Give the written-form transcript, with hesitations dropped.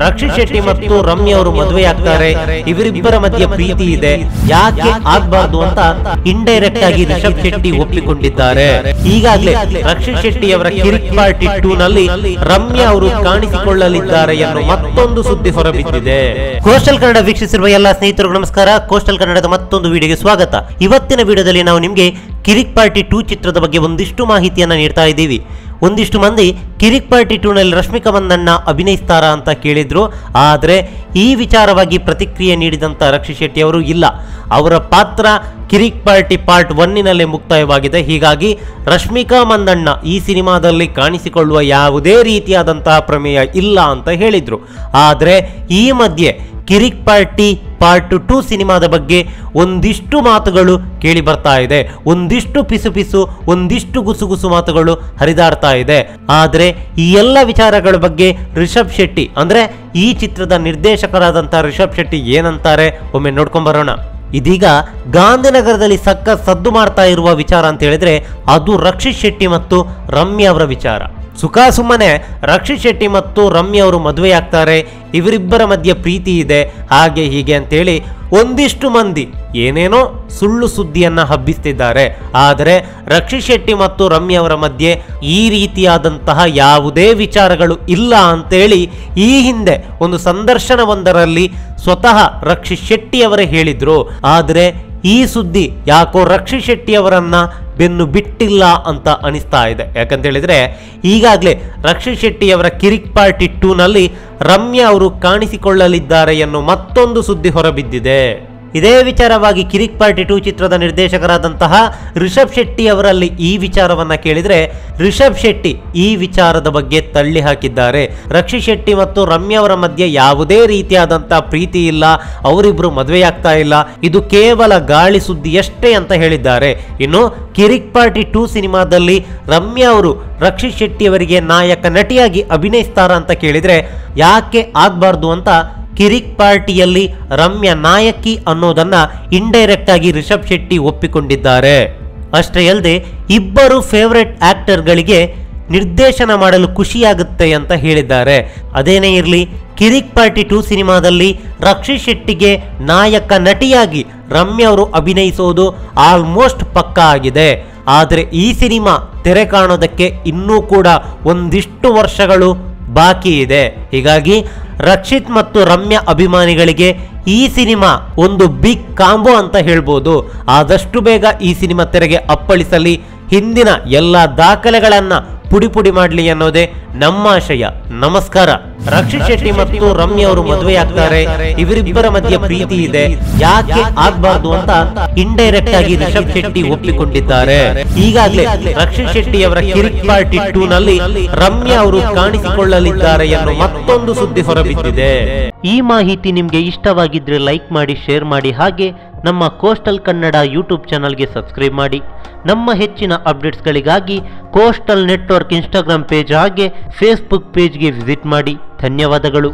ರಕ್ಷಿತ್ ಶೆಟ್ಟಿ ಮತ್ತು ರಮ್ಯಾ ಅವರು ಮದುವೆ ಆಗ್ತಾರೆ, ಇವರಿಬ್ಬರ ಮಧ್ಯೆ ಪ್ರೀತಿ ಇದೆ, ಯಾಕೆ ಆಗ್ಬಾರ್ದು ಅಂತ ಇಂಡೈರೆಕ್ಟ್ ಆಗಿ ರಿಷಬ್ ಶೆಟ್ಟಿ ಒಪ್ಪಿಕೊಂಡಿದ್ದಾರೆ. ಈಗಾಗಲೇ ರಕ್ಷಿತ್ ಶೆಟ್ಟಿ ಅವರ ಕಿರಿಕ್ ಪಾರ್ಟಿ 2 ನಲ್ಲಿ ರಮ್ಯಾ ಅವರು ಕಾಣಿಸಿಕೊಳ್ಳಲಿದ್ದಾರೆ ಎನ್ನುವ ಮತ್ತೊಂದು ಸುದ್ದಿ ಹೊರಬಿದ್ದಿದೆ. ಕೋಸ್ಟಲ್ ಕನ್ನಡ ವೀಕ್ಷಿಸಿರುವ ಎಲ್ಲ ಸ್ನೇಹಿತರು ನಮಸ್ಕಾರ. ಕೋಸ್ಟಲ್ ಕನ್ನಡದ ಮತ್ತೊಂದು ವಿಡಿಯೋಗೆ ಸ್ವಾಗತ. ಇವತ್ತಿನ ವಿಡಿಯೋದಲ್ಲಿ ನಾವು ನಿಮಗೆ ಕಿರಿಕ್ ಪಾರ್ಟಿ 2 ಚಿತ್ರದ ಬಗ್ಗೆ ಒಂದಿಷ್ಟು ಮಾಹಿತಿಯನ್ನ ನೀಡ್ತಾ ಇದ್ದೀವಿ. ಒಂದಿಷ್ಟು ಮಂದಿ ಕಿರಿಕ್ ಪಾರ್ಟಿ 2 ನಲ್ಲಿ ರಶ್ಮಿಕಾ ಮಂದಣ್ಣ ಅಭಿನಯಿಸ್ತಾರಾ ಅಂತ ಕೇಳಿದ್ರು. ಆದರೆ ಈ ವಿಚಾರವಾಗಿ ಪ್ರತಿಕ್ರಿಯೆ ನೀಡಿದಂತ ರಕ್ಷಿತ್ ಶೆಟ್ಟಿ ಅವರು ಇಲ್ಲ, ಅವರ ಪಾತ್ರ ಕಿರಿಕ್ ಪಾರ್ಟಿ ಪಾರ್ಟ್ 1 ಮುಕ್ತಾಯವಾಗಿದೆ, ಹೀಗಾಗಿ ರಶ್ಮಿಕಾ ಮಂದಣ್ಣ ಈ ಸಿನಿಮಾದಲ್ಲಿ ಕಾಣಿಸಿಕೊಳ್ಳುವ ಯಾವುದೇ ರೀತಿಯಾದಂತಹ ಪ್ರಮೇಯ ಇಲ್ಲ ಅಂತ ಹೇಳಿದ್ರು. ಆದರೆ ಈ ಮಧ್ಯೆ ಕಿರಿಕ್ ಪಾರ್ಟಿ ಪಾರ್ಟ್ 2 ಸಿನಿಮಾದ ಬಗ್ಗೆ ಒಂದಿಷ್ಟು ಮಾತುಗಳು ಕೇಳಿ ಬರ್ತಾ ಇದೆ, ಒಂದಿಷ್ಟು ಪಿಸು ಒಂದಿಷ್ಟು ಗುಸುಗುಸು ಮಾತುಗಳು ಹರಿದಾಡ್ತಾ ಇದೆ. ಆದರೆ ಈ ಎಲ್ಲ ವಿಚಾರಗಳ ಬಗ್ಗೆ ರಿಷಬ್ ಶೆಟ್ಟಿ ಅಂದ್ರೆ ಈ ಚಿತ್ರದ ನಿರ್ದೇಶಕರಾದಂತಹ ರಿಷಬ್ ಶೆಟ್ಟಿ ಏನಂತಾರೆ ಒಮ್ಮೆ ನೋಡ್ಕೊಂಡ್ ಬರೋಣ. ಇದೀಗ ಗಾಂಧಿನಗರದಲ್ಲಿ ಸದ್ದು ಮಾಡ್ತಾ ಇರುವ ವಿಚಾರ ಅಂತ ಹೇಳಿದ್ರೆ ಅದು ರಕ್ಷಿತ್ ಶೆಟ್ಟಿ ಮತ್ತು ರಮ್ಯಾ ಅವರ ವಿಚಾರ. ಸುಮ್ಮನೆ ರಕ್ಷಿತ್ ಶೆಟ್ಟಿ ಮತ್ತು ರಮ್ಯಾ ಅವರು ಮದುವೆ ಆಗ್ತಾರೆ, ಇವರಿಬ್ಬರ ಮಧ್ಯೆ ಪ್ರೀತಿ ಇದೆ, ಹಾಗೆ ಹೀಗೆ ಅಂತೇಳಿ ಒಂದಿಷ್ಟು ಮಂದಿ ಏನೇನೋ ಸುಳ್ಳು ಸುದ್ದಿಯನ್ನ ಹಬ್ಬಿಸ್ತಿದ್ದಾರೆ. ಆದರೆ ರಕ್ಷಿತ್ ಶೆಟ್ಟಿ ಮತ್ತು ರಮ್ಯಾ ಅವರ ಮಧ್ಯೆ ಈ ರೀತಿಯಾದಂತಹ ಯಾವುದೇ ವಿಚಾರಗಳು ಇಲ್ಲ ಅಂತೇಳಿ ಈ ಹಿಂದೆ ಒಂದು ಸಂದರ್ಶನವೊಂದರಲ್ಲಿ ಸ್ವತಃ ರಕ್ಷಿತ್ ಶೆಟ್ಟಿ ಅವರೇ ಹೇಳಿದ್ರು. ಆದರೆ ಈ ಸುದ್ದಿ ಯಾಕೋ ರಕ್ಷಿತ್ ಶೆಟ್ಟಿ ಅವರನ್ನ ಬೆನ್ನು ಬಿಟ್ಟಿಲ್ಲ ಅಂತ ಅನಿಸ್ತಾ ಇದೆ. ಯಾಕಂತ ಹೇಳಿದ್ರೆ ಈಗಾಗಲೇ ರಕ್ಷಿತ್ ಶೆಟ್ಟಿ ಅವರ ಕಿರಿಕ್ ಪಾರ್ಟಿ 2 ನಲ್ಲಿ ರಮ್ಯಾ ಅವರು ಕಾಣಿಸಿಕೊಳ್ಳಲಿದ್ದಾರೆ ಎನ್ನುವ ಮತ್ತೊಂದು ಸುದ್ದಿ ಹೊರಬಿದ್ದಿದೆ. ಇದೇ ವಿಚಾರವಾಗಿ ಕಿರಿಕ್ ಪಾರ್ಟಿ 2 ಚಿತ್ರದ ನಿರ್ದೇಶಕರಾದಂತಹ ರಿಷಬ್ ಶೆಟ್ಟಿ ಅವರಲ್ಲಿ ಈ ವಿಚಾರವನ್ನ ಕೇಳಿದ್ರೆ ರಿಷಬ್ ಶೆಟ್ಟಿ ಈ ವಿಚಾರದ ಬಗ್ಗೆ ತಳ್ಳಿ ಹಾಕಿದ್ದಾರೆ. ರಕ್ಷಿತ್ ಶೆಟ್ಟಿ ಮತ್ತು ರಮ್ಯಾ ಅವರ ಮಧ್ಯೆ ಯಾವುದೇ ರೀತಿಯಾದಂತಹ ಪ್ರೀತಿ ಇಲ್ಲ, ಅವರಿಬ್ರು ಮದುವೆ ಆಗ್ತಾ ಇಲ್ಲ, ಇದು ಕೇವಲ ಗಾಳಿ ಸುದ್ದಿಯಷ್ಟೇ ಅಂತ ಹೇಳಿದ್ದಾರೆ. ಇನ್ನು ಕಿರಿಕ್ ಪಾರ್ಟಿ 2 ಸಿನಿಮಾದಲ್ಲಿ ರಮ್ಯಾ ಅವರು ರಕ್ಷಿತ್ ಶೆಟ್ಟಿ ಅವರಿಗೆ ನಾಯಕ ನಟಿಯಾಗಿ ಅಭಿನಯಿಸ್ತಾರ ಅಂತ ಕೇಳಿದ್ರೆ ಯಾಕೆ ಆಗ್ಬಾರ್ದು ಅಂತ ಕಿರಿಕ್ ಪಾರ್ಟಿಯಲ್ಲಿ ರಮ್ಯಾ ನಾಯಕಿ ಅನ್ನೋದನ್ನ ಇಂಡೈರೆಕ್ಟ್ ಆಗಿ ರಿಷಬ್ ಶೆಟ್ಟಿ ಒಪ್ಪಿಕೊಂಡಿದ್ದಾರೆ. ಅಷ್ಟೇ ಅಲ್ಲದೆ ಇಬ್ಬರು ಫೇವರೆಟ್ ಆಕ್ಟರ್ಗಳಿಗೆ ನಿರ್ದೇಶನ ಮಾಡಲು ಖುಷಿಯಾಗುತ್ತೆ ಅಂತ ಹೇಳಿದ್ದಾರೆ. ಅದೇನೇ ಇರಲಿ, ಕಿರಿಕ್ ಪಾರ್ಟಿ 2 ಸಿನಿಮಾದಲ್ಲಿ ರಕ್ಷಿತ್ ಶೆಟ್ಟಿಗೆ ನಾಯಕ ನಟಿಯಾಗಿ ರಮ್ಯಾ ಅವರು ಅಭಿನಯಿಸೋದು ಆಲ್ಮೋಸ್ಟ್ ಪಕ್ಕಾ ಆಗಿದೆ. ಆದರೆ ಈ ಸಿನಿಮಾ ತೆರೆ ಕಾಣೋದಕ್ಕೆ ಇನ್ನೂ ಕೂಡ ಒಂದಿಷ್ಟು ವರ್ಷಗಳು ಬಾಕಿ ಇದೆ. ಹೀಗಾಗಿ ರಕ್ಷಿತ್ ಮತ್ತು ರಮ್ಯಾ ಅಭಿಮಾನಿಗಳಿಗೆ ಈ ಸಿನಿಮಾ ಒಂದು ಬಿಗ್ ಕಾಂಬೋ ಅಂತ ಹೇಳ್ಬೋದು. ಆದಷ್ಟು ಬೇಗ ಈ ಸಿನಿಮಾ ತೆರೆಗೆ ಅಪ್ಪಳಿಸಲಿ, ಹಿಂದಿನ ಎಲ್ಲ ದಾಖಲೆಗಳನ್ನ ಪುಡಿ ಮಾಡಲಿ ಅನ್ನೋದೇ ನಮ್ಮ ಆಶಯ. ನಮಸ್ಕಾರ. ರಕ್ಷಿತ್ ಶೆಟ್ಟಿ ಮತ್ತು ರಮ್ಯಾ ಅವರು ಮದುವೆ ಆಗ್ತಾರೆ, ಇವರಿಬ್ಬರ ಮಧ್ಯೆ ಪ್ರೀತಿ ಇದೆ, ಯಾಕೆ ಆಗ್ಬಾರ್ದು ಅಂತ ಇಂಡೈರೆಕ್ಟ್ ಆಗಿ ರಿಷಬ್ ಶೆಟ್ಟಿ ಒಪ್ಪಿಕೊಂಡಿದ್ದಾರೆ. ಈಗಾಗಲೇ ರಕ್ಷಿತ್ ಶೆಟ್ಟಿ ಅವರ ಕಿರಿಕ್ ಪಾರ್ಟಿ 2 ನಲ್ಲಿ ರಮ್ಯಾ ಅವರು ಕಾಣಿಸಿಕೊಳ್ಳಲಿದ್ದಾರೆ ಎನ್ನುವ ಮತ್ತೊಂದು ಸುದ್ದಿ ಹೊರಬಿದ್ದಿದೆ. ಈ ಮಾಹಿತಿ ನಿಮ್ಗೆ ಇಷ್ಟವಾಗಿದ್ರೆ ಲೈಕ್ ಮಾಡಿ, ಶೇರ್ ಮಾಡಿ, ಹಾಗೆ ನಮ್ಮ ಕೋಸ್ಟಲ್ ಕನ್ನಡ ಯೂಟ್ಯೂಬ್ ಚಾನಲ್ಗೆ ಸಬ್ಸ್ಕ್ರೈಬ್ ಮಾಡಿ. ನಮ್ಮ ಹೆಚ್ಚಿನ ಅಪ್ಡೇಟ್ಸ್ಗಳಿಗಾಗಿ ಕೋಸ್ಟಲ್ ನೆಟ್ವರ್ಕ್ ಇನ್ಸ್ಟಾಗ್ರಾಮ್ ಪೇಜ್ ಹಾಗೆ ಫೇಸ್ಬುಕ್ ಪೇಜ್ಗೆ ವಿಸಿಟ್ ಮಾಡಿ. ಧನ್ಯವಾದಗಳು.